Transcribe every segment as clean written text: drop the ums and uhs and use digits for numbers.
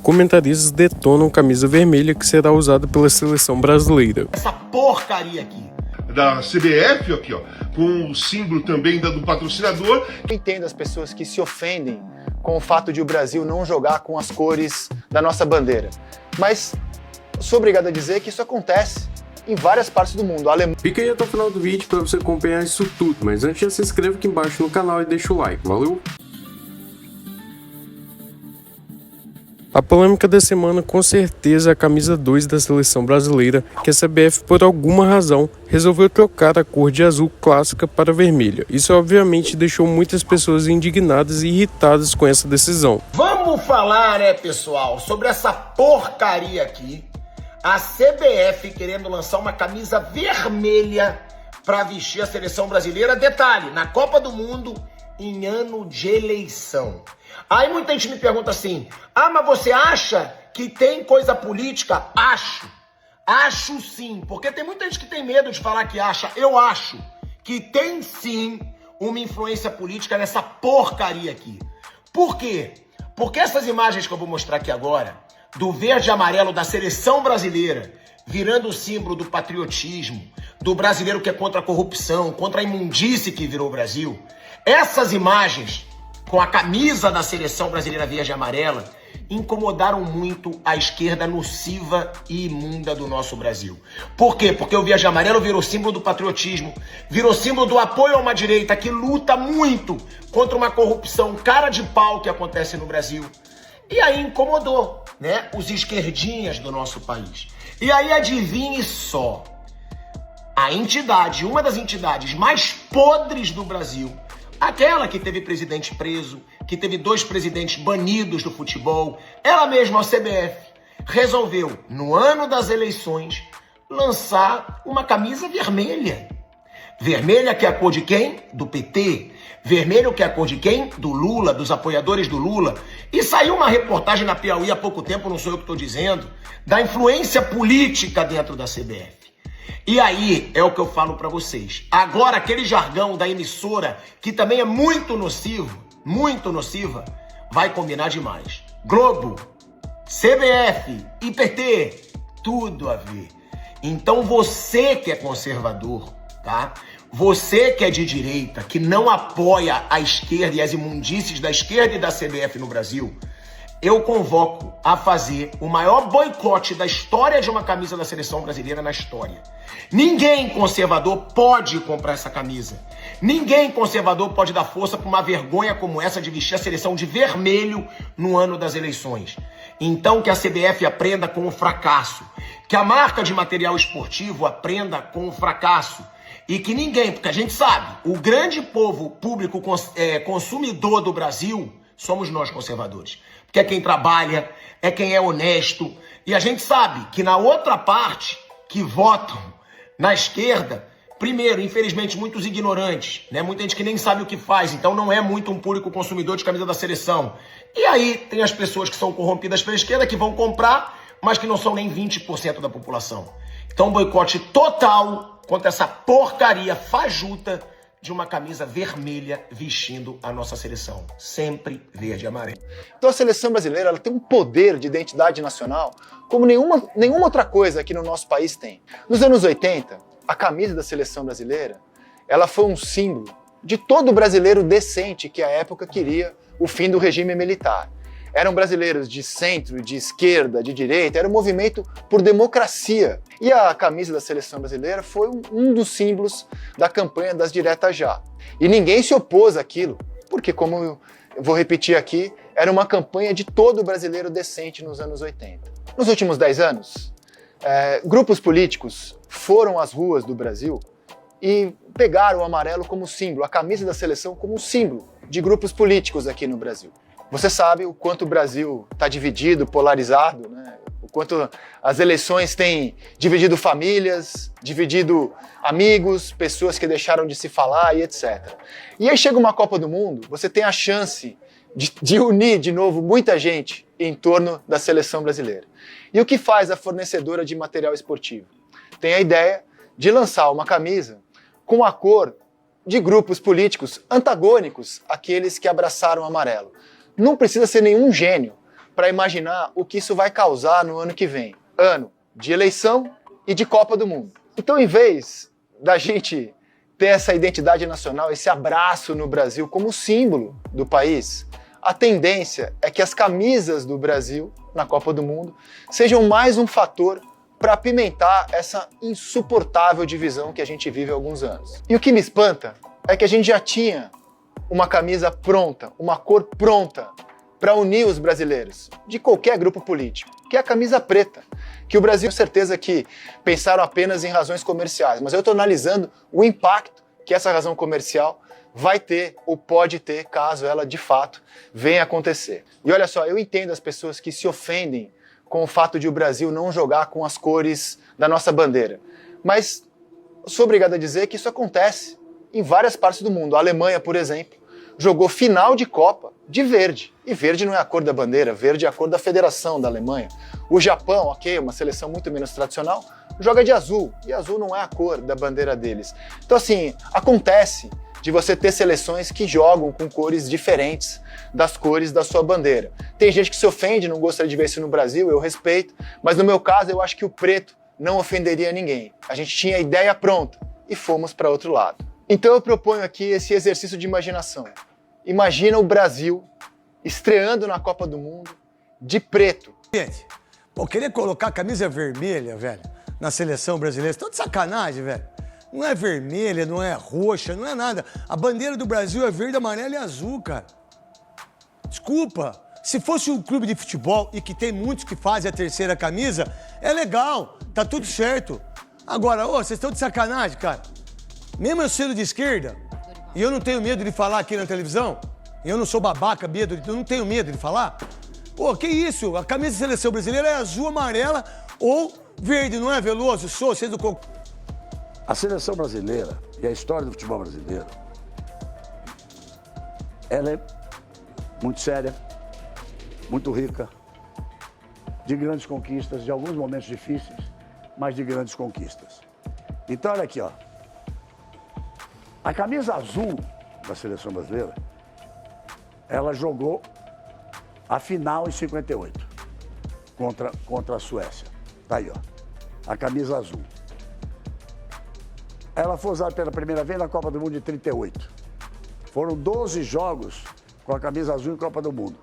comentaristas detonam camisa vermelha que será usada pela seleção brasileira. Essa porcaria aqui da CBF, aqui, ó, com o símbolo também do patrocinador. Eu entendo as pessoas que se ofendem com o fato de o Brasil não jogar com as cores da nossa bandeira, mas sou obrigado a dizer que isso acontece em várias partes do mundo. Fica aí até o final do vídeo para você acompanhar isso tudo, mas antes já se inscreva aqui embaixo no canal e deixa o like, valeu? A polêmica da semana com certeza é a camisa 2 da seleção brasileira, que a CBF por alguma razão resolveu trocar a cor de azul clássica para vermelha. Isso obviamente deixou muitas pessoas indignadas e irritadas com essa decisão. Vamos falar, pessoal, sobre essa porcaria aqui. A CBF querendo lançar uma camisa vermelha para vestir a seleção brasileira. Detalhe, na Copa do Mundo, em ano de eleição. Aí muita gente me pergunta assim, mas você acha que tem coisa política? Acho sim, porque tem muita gente que tem medo de falar que acha. Eu acho que tem sim uma influência política nessa porcaria aqui. Por quê? Porque essas imagens que eu vou mostrar aqui agora, do verde e amarelo da seleção brasileira, virando o símbolo do patriotismo, do brasileiro que é contra a corrupção, contra a imundície que virou o Brasil, essas imagens com a camisa da seleção brasileira verde e amarela incomodaram muito a esquerda nociva e imunda do nosso Brasil. Por quê? Porque o verde e amarelo virou símbolo do patriotismo, virou símbolo do apoio a uma direita que luta muito contra uma corrupção cara de pau que acontece no Brasil. E aí incomodou, né, os esquerdinhas do nosso país. E aí adivinhe só, a entidade, uma das entidades mais podres do Brasil, aquela que teve presidente preso, que teve 2 presidentes banidos do futebol, ela mesma, a CBF, resolveu, no ano das eleições, lançar uma camisa vermelha. Vermelha que é a cor de quem? Do PT. Vermelho que é a cor de quem? Do Lula, dos apoiadores do Lula. E saiu uma reportagem na Piauí há pouco tempo, não sou eu que estou dizendo, da influência política dentro da CBF. E aí é o que eu falo pra vocês. Agora aquele jargão da emissora, que também é muito nocivo, muito nociva, vai combinar demais. Globo, CBF e PT, tudo a ver. Então você que é conservador, tá? Você que é de direita, que não apoia a esquerda e as imundícies da esquerda e da CBF no Brasil, eu convoco a fazer o maior boicote da história de uma camisa da seleção brasileira na história. Ninguém conservador pode comprar essa camisa. Ninguém conservador pode dar força para uma vergonha como essa de vestir a seleção de vermelho no ano das eleições. Então que a CBF aprenda com o fracasso. Que a marca de material esportivo aprenda com o fracasso. E que ninguém, porque a gente sabe, o grande povo público consumidor do Brasil somos nós conservadores. Porque é quem trabalha, é quem é honesto. E a gente sabe que na outra parte que votam na esquerda, primeiro, infelizmente, muitos ignorantes, né? Muita gente que nem sabe o que faz, então não é muito um público consumidor de camisa da seleção. E aí tem as pessoas que são corrompidas pela esquerda, que vão comprar, mas que não são nem 20% da população. Então boicote total contra essa porcaria fajuta de uma camisa vermelha vestindo a nossa seleção. Sempre verde e amarelo. Então a seleção brasileira ela tem um poder de identidade nacional como nenhuma outra coisa aqui no nosso país tem. Nos anos 80, a camisa da seleção brasileira ela foi um símbolo de todo brasileiro decente que à época queria o fim do regime militar. Eram brasileiros de centro, de esquerda, de direita, era um movimento por democracia. E a camisa da seleção brasileira foi um dos símbolos da campanha das diretas já. E ninguém se opôs àquilo, porque, como eu vou repetir aqui, era uma campanha de todo brasileiro decente nos anos 80. Nos últimos 10 anos, grupos políticos foram às ruas do Brasil e pegaram o amarelo como símbolo, a camisa da seleção como símbolo de grupos políticos aqui no Brasil. Você sabe o quanto o Brasil está dividido, polarizado, né? O quanto as eleições têm dividido famílias, dividido amigos, pessoas que deixaram de se falar e etc. E aí chega uma Copa do Mundo, você tem a chance de unir de novo muita gente em torno da seleção brasileira. E o que faz a fornecedora de material esportivo? Tem a ideia de lançar uma camisa com a cor de grupos políticos antagônicos àqueles que abraçaram o amarelo. Não precisa ser nenhum gênio para imaginar o que isso vai causar no ano que vem. Ano de eleição e de Copa do Mundo. Então, em vez da gente ter essa identidade nacional, esse abraço no Brasil como símbolo do país, a tendência é que as camisas do Brasil na Copa do Mundo sejam mais um fator para apimentar essa insuportável divisão que a gente vive há alguns anos. E o que me espanta é que a gente já tinha uma camisa pronta, uma cor pronta para unir os brasileiros de qualquer grupo político, que é a camisa preta, que o Brasil, com certeza que pensaram apenas em razões comerciais, mas eu estou analisando o impacto que essa razão comercial vai ter ou pode ter caso ela de fato venha acontecer. E olha só, eu entendo as pessoas que se ofendem com o fato de o Brasil não jogar com as cores da nossa bandeira, mas sou obrigado a dizer que isso acontece em várias partes do mundo. A Alemanha, por exemplo, jogou final de Copa de verde. E verde não é a cor da bandeira, verde é a cor da federação da Alemanha. O Japão, ok, uma seleção muito menos tradicional, joga de azul. E azul não é a cor da bandeira deles. Então, assim, acontece de você ter seleções que jogam com cores diferentes das cores da sua bandeira. Tem gente que se ofende, não gostaria de ver isso no Brasil, eu respeito, mas no meu caso eu acho que o preto não ofenderia ninguém. A gente tinha a ideia pronta e fomos para outro lado. Então eu proponho aqui esse exercício de imaginação. Imagina o Brasil estreando na Copa do Mundo de preto. Gente, pô, querer colocar a camisa vermelha, velho, na seleção brasileira, isso tá de sacanagem, velho. Não é vermelha, não é roxa, não é nada. A bandeira do Brasil é verde, amarela e azul, cara. Desculpa. Se fosse um clube de futebol e que tem muitos que fazem a terceira camisa, é legal, tá tudo certo. Agora, ô, vocês estão de sacanagem, cara. Mesmo eu sendo de esquerda, e eu não tenho medo de falar aqui na televisão, e eu não sou babaca, eu não tenho medo de falar. Pô, que isso? A camisa da seleção brasileira é azul, amarela ou verde, não é, Veloso? Vocês do... A seleção brasileira e a história do futebol brasileiro, ela é muito séria, muito rica, de grandes conquistas, de alguns momentos difíceis, mas de grandes conquistas. Então, olha aqui, ó. A camisa azul da seleção brasileira, ela jogou a final em 58 contra a Suécia. Tá aí, ó. A camisa azul. Ela foi usada pela primeira vez na Copa do Mundo de 38. Foram 12 jogos com a camisa azul em Copa do Mundo.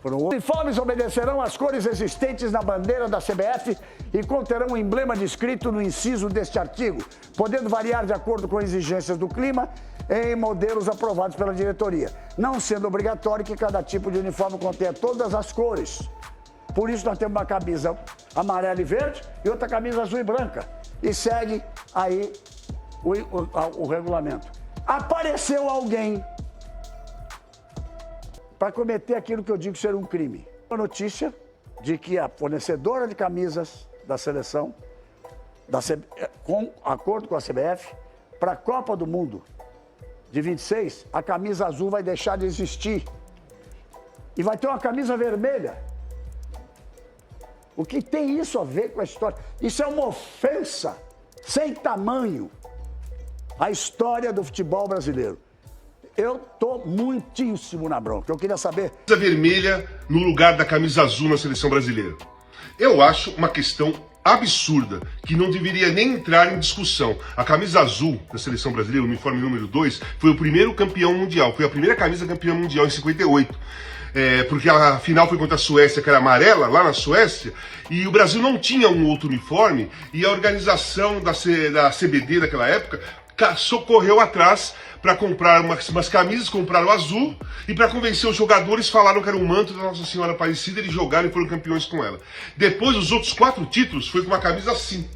Os uniformes obedecerão às cores existentes na bandeira da CBF e conterão um emblema descrito no inciso deste artigo, podendo variar de acordo com exigências do clima em modelos aprovados pela diretoria, não sendo obrigatório que cada tipo de uniforme contenha todas as cores. Por isso nós temos uma camisa amarela e verde e outra camisa azul e branca. E segue aí o regulamento. Apareceu alguém para cometer aquilo que eu digo ser um crime. A notícia de que a fornecedora de camisas da seleção, com acordo com a CBF, para a Copa do Mundo de 26, a camisa azul vai deixar de existir. E vai ter uma camisa vermelha. O que tem isso a ver com a história? Isso é uma ofensa sem tamanho à história do futebol brasileiro. Eu tô muitíssimo na bronca. Eu queria saber... Camisa vermelha no lugar da camisa azul na seleção brasileira. Eu acho uma questão absurda, que não deveria nem entrar em discussão. A camisa azul da seleção brasileira, o uniforme número 2, foi o primeiro campeão mundial. Foi a primeira camisa campeã mundial em 58. Porque a final foi contra a Suécia, que era amarela, lá na Suécia, e o Brasil não tinha um outro uniforme, e a organização da CBD daquela época socorreu atrás para comprar umas camisas, compraram azul, e para convencer os jogadores falaram que era um manto da Nossa Senhora Aparecida, eles jogaram e foram campeões com ela. Depois, os outros 4 títulos foi com uma camisa assim,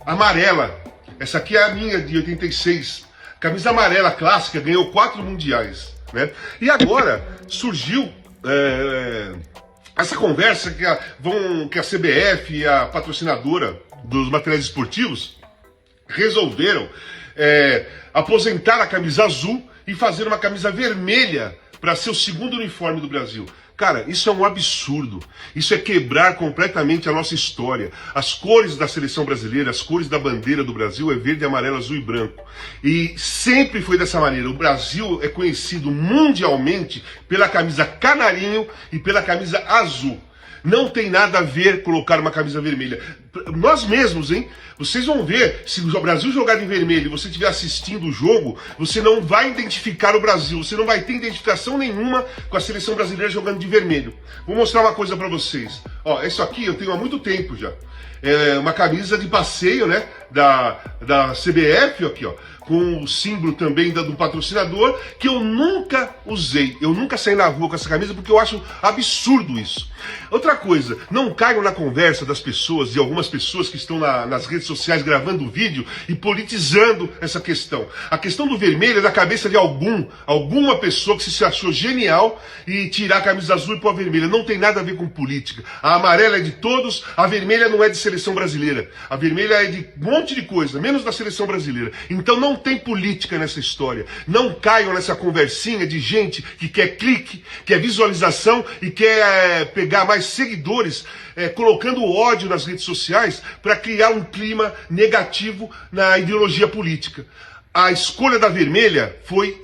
amarela. Essa aqui é a minha, de 86. Camisa amarela clássica, ganhou 4 mundiais. Né? E agora surgiu essa conversa que a CBF e a patrocinadora dos materiais esportivos resolveram aposentar a camisa azul e fazer uma camisa vermelha para ser o segundo uniforme do Brasil. Cara, isso é um absurdo. Isso é quebrar completamente a nossa história. As cores da seleção brasileira, as cores da bandeira do Brasil é verde, amarelo, azul e branco. E sempre foi dessa maneira. O Brasil é conhecido mundialmente pela camisa canarinho e pela camisa azul. Não tem nada a ver colocar uma camisa vermelha. Nós mesmos, hein? Vocês vão ver, se o Brasil jogar de vermelho e você estiver assistindo o jogo, você não vai identificar o Brasil, você não vai ter identificação nenhuma com a seleção brasileira jogando de vermelho. Vou mostrar uma coisa pra vocês. Ó, isso aqui eu tenho há muito tempo já. É uma camisa de passeio, né? Da CBF, aqui, ó. Com o símbolo também do patrocinador, que eu nunca usei. Eu nunca saí na rua com essa camisa porque eu acho absurdo isso. Outra coisa, não caiam na conversa das pessoas, de algumas pessoas que estão nas redes sociais gravando vídeo e politizando essa questão. A questão do vermelho é da cabeça de alguma pessoa que se achou genial e tirar a camisa azul e pôr a vermelha. Não tem nada a ver com política. A amarela é de todos, a vermelha não é de seleção brasileira. A vermelha é de um monte de coisa, menos da seleção brasileira. Então não tem política nessa história. Não caiam nessa conversinha de gente que quer clique, quer visualização e quer pegar mais seguidores, colocando ódio nas redes sociais para criar um clima negativo na ideologia política. A escolha da vermelha foi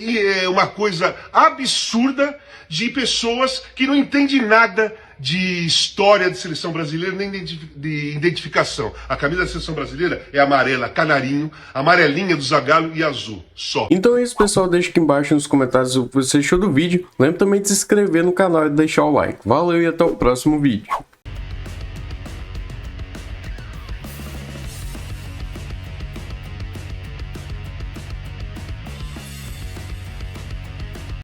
uma coisa absurda de pessoas que não entendem nada de história de seleção brasileira, nem de identificação. A camisa da seleção brasileira é amarela, canarinho, amarelinha do Zagallo e azul, só. Então é isso, pessoal. Deixa aqui embaixo nos comentários o que você achou do vídeo. Lembre também de se inscrever no canal e deixar o like. Valeu e até o próximo vídeo.